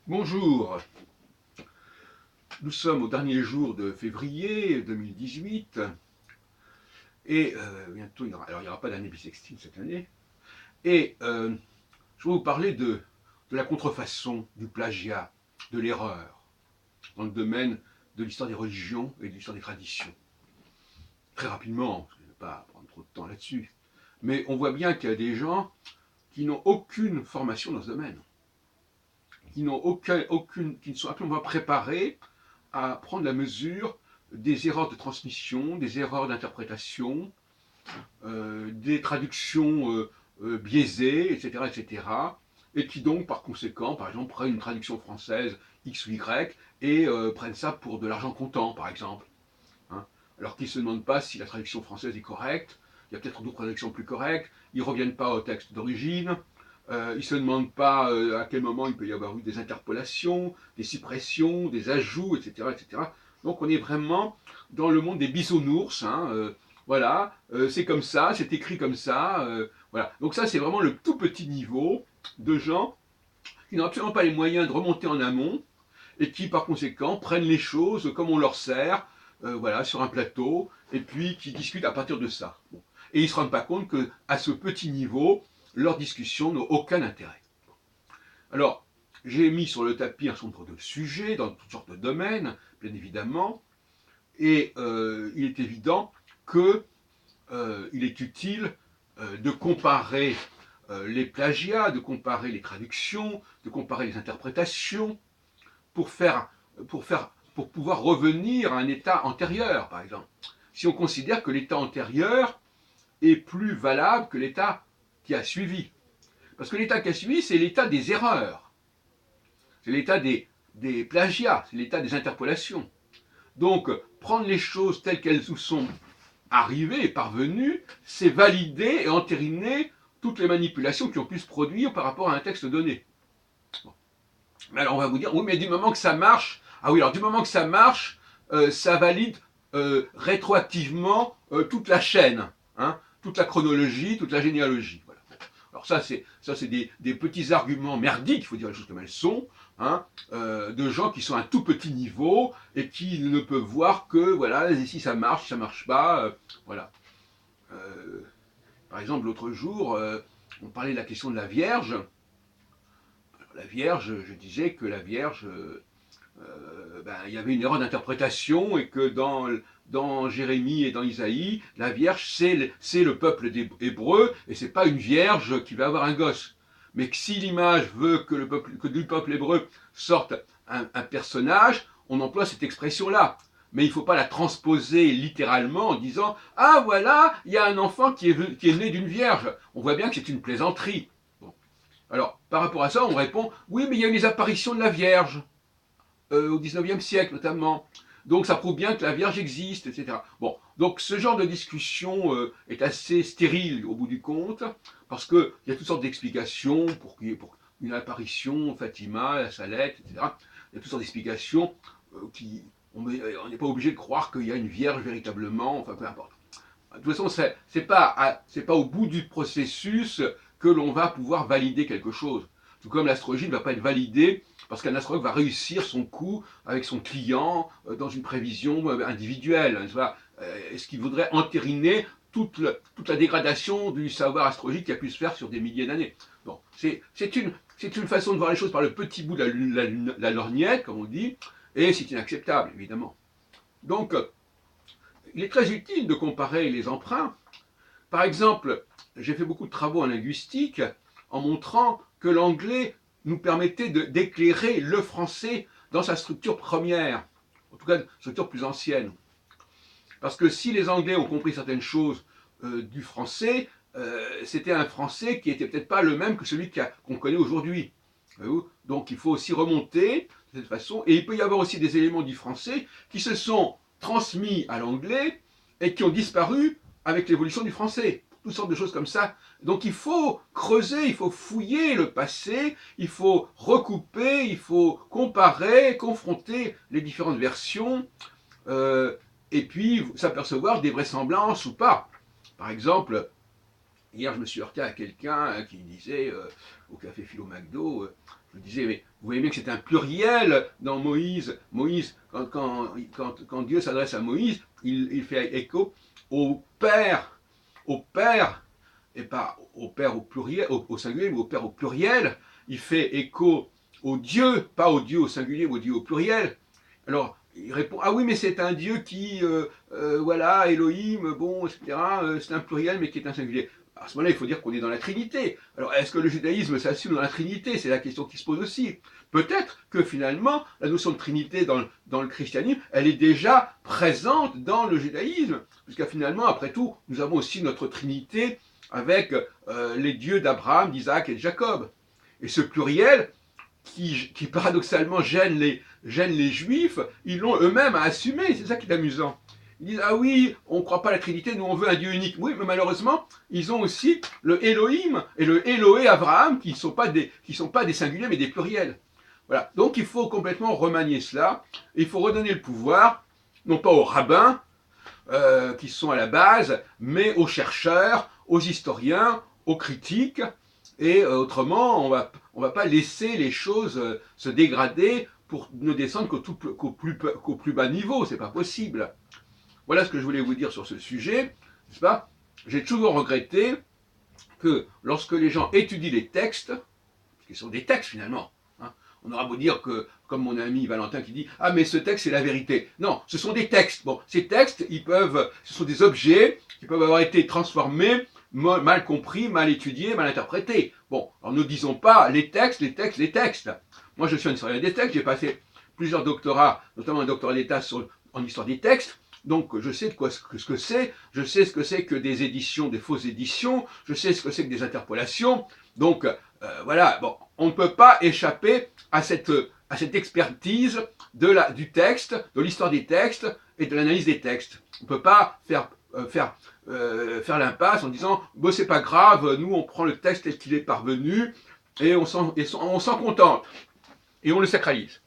Bonjour, nous sommes au dernier jour de février 2018 et bientôt il n'y aura pas d'année bissextile cette année et je vais vous parler de la contrefaçon, du plagiat, de l'erreur dans le domaine de l'histoire des religions et de l'histoire des traditions. Très rapidement, je ne vais pas prendre trop de temps là-dessus, mais on voit bien qu'il y a des gens qui n'ont aucune formation dans ce domaine, qui ne sont absolument pas préparés à prendre la mesure des erreurs de transmission, des erreurs d'interprétation, des traductions biaisées, etc., etc., et qui donc, par conséquent, par exemple, prennent une traduction française X ou Y et prennent ça pour de l'argent comptant, par exemple. Hein, alors qu'ils ne se demandent pas si la traduction française est correcte, il y a peut-être d'autres traductions plus correctes, ils ne reviennent pas au texte d'origine, ils ne se demandent pas à quel moment il peut y avoir eu des interpolations, des suppressions, des ajouts, etc., etc. Donc on est vraiment dans le monde des bisounours. Hein, voilà, c'est comme ça, c'est écrit comme ça. Voilà. Donc ça, c'est vraiment le tout petit niveau de gens qui n'ont absolument pas les moyens de remonter en amont et qui, par conséquent, prennent les choses comme on leur sert, voilà, sur un plateau, et puis qui discutent à partir de ça. Bon. Et ils ne se rendent pas compte qu'à ce petit niveau, leurs discussions n'ont aucun intérêt. Alors, j'ai mis sur le tapis un certain nombre de sujets dans toutes sortes de domaines, bien évidemment, et il est évident qu'il est utile de comparer les plagiats, de comparer les traductions, de comparer les interprétations, pour, pour pouvoir revenir à un état antérieur, par exemple. Si on considère que l'état antérieur est plus valable que l'état qui a suivi. Parce que l'état qui a suivi, c'est l'état des erreurs. C'est l'état des plagiats, c'est l'état des interpolations. Donc, prendre les choses telles qu'elles nous sont arrivées et parvenues, c'est valider et entériner toutes les manipulations qui ont pu se produire par rapport à un texte donné. Bon. Mais alors on va vous dire, oui, mais du moment que ça marche, ah oui, alors du moment que ça marche, ça valide rétroactivement toute la chaîne, hein, toute la chronologie, toute la généalogie. Voilà. Alors ça, c'est des petits arguments merdiques, il faut dire les choses comme elles sont, hein, de gens qui sont à un tout petit niveau et qui ne peuvent voir que, voilà, si ça marche pas, voilà. Par exemple, l'autre jour, on parlait de la question de la Vierge. Alors, la Vierge, je disais que la Vierge, il y avait une erreur d'interprétation et que dans Jérémie et dans Isaïe, la Vierge, c'est le peuple hébreu et c'est pas une vierge qui va avoir un gosse. Mais que si l'image veut que du peuple hébreu sorte un personnage, on emploie cette expression-là. Mais il ne faut pas la transposer littéralement en disant « Ah voilà, il y a un enfant qui est né d'une vierge ». On voit bien que c'est une plaisanterie. Bon. Alors, par rapport à ça, on répond « Oui, mais il y a eu les apparitions de la Vierge ». Au 19e siècle notamment. Donc ça prouve bien que la Vierge existe, etc. Bon, donc ce genre de discussion est assez stérile au bout du compte, parce qu'il y a toutes sortes d'explications pour une apparition, Fatima, la Salette, etc. Il y a toutes sortes d'explications qui... On n'est pas obligé de croire qu'il y a une Vierge véritablement, enfin peu importe. De toute façon, c'est pas au bout du processus que l'on va pouvoir valider quelque chose. Tout comme l'astrologie ne va pas être validée parce qu'un astrologue va réussir son coup avec son client dans une prévision individuelle. Est-ce qu'il voudrait entériner toute la dégradation du savoir astrologique qui a pu se faire sur des milliers d'années? Bon, c'est une façon de voir les choses par le petit bout de la lorgnette, comme on dit, et c'est inacceptable, évidemment. Donc, il est très utile de comparer les emprunts. Par exemple, j'ai fait beaucoup de travaux en linguistique en montrant que l'anglais nous permettait d'éclairer le français dans sa structure première, en tout cas structure plus ancienne. Parce que si les Anglais ont compris certaines choses du français, c'était un français qui n'était peut-être pas le même que celui qu'on connaît aujourd'hui. Donc il faut aussi remonter de cette façon, et il peut y avoir aussi des éléments du français qui se sont transmis à l'anglais et qui ont disparu avec l'évolution du français. Toutes sortes de choses comme ça. Donc il faut creuser, il faut fouiller le passé, il faut recouper, il faut comparer, confronter les différentes versions, et puis s'apercevoir des vraisemblances ou pas. Par exemple, hier, je me suis heurté à quelqu'un qui disait, au café Philo McDo, je me disais, mais vous voyez bien que c'est un pluriel dans Moïse. Moïse, quand Dieu s'adresse à Moïse, il fait écho au Père, et pas au Père au pluriel, au singulier, mais au Père au pluriel. Il fait écho au Dieu, pas au Dieu au singulier, mais au Dieu au pluriel. Alors, il répond, ah oui, mais c'est un Dieu qui, voilà, Elohim, bon, etc., c'est un pluriel, mais qui est un singulier. À ce moment-là, il faut dire qu'on est dans la Trinité. Alors, est-ce que le judaïsme s'assume dans la Trinité? C'est la question qui se pose aussi. Peut-être que finalement, la notion de Trinité dans le christianisme, elle est déjà présente dans le judaïsme, puisque finalement, après tout, nous avons aussi notre Trinité avec les dieux d'Abraham, d'Isaac et de Jacob. Et ce pluriel, qui paradoxalement gêne les juifs, ils l'ont eux-mêmes à assumer, c'est ça qui est amusant. Ils disent, ah oui, on ne croit pas à la Trinité, nous on veut un Dieu unique. Oui, mais malheureusement, ils ont aussi le Elohim et le Elohé Abraham, qui ne sont pas des singuliers, mais des pluriels. Voilà. Donc il faut complètement remanier cela, il faut redonner le pouvoir, non pas aux rabbins, qui sont à la base, mais aux chercheurs, aux historiens, aux critiques, et autrement, on va pas laisser les choses se dégrader pour ne descendre qu'au plus bas niveau, c'est pas possible. Voilà ce que je voulais vous dire sur ce sujet, n'est-ce pas? J'ai toujours regretté que lorsque les gens étudient les textes, qui sont des textes finalement, hein, on aura beau dire que, comme mon ami Valentin qui dit, ah mais ce texte c'est la vérité. Non, ce sont des textes. Bon, ces textes, ce sont des objets qui peuvent avoir été transformés, mal compris, mal étudiés, mal interprétés. Bon, alors ne disons pas les textes. Moi je suis un historien des textes, j'ai passé plusieurs doctorats, notamment un doctorat d'État en histoire des textes. Donc je sais ce que c'est, je sais ce que c'est que des éditions, des fausses éditions, je sais ce que c'est que des interpolations. Donc voilà, bon, on ne peut pas échapper à cette expertise du texte, de l'histoire des textes et de l'analyse des textes. On ne peut pas faire l'impasse en disant bon, c'est pas grave, nous on prend le texte tel qu'il est parvenu et on s'en contente et on le sacralise.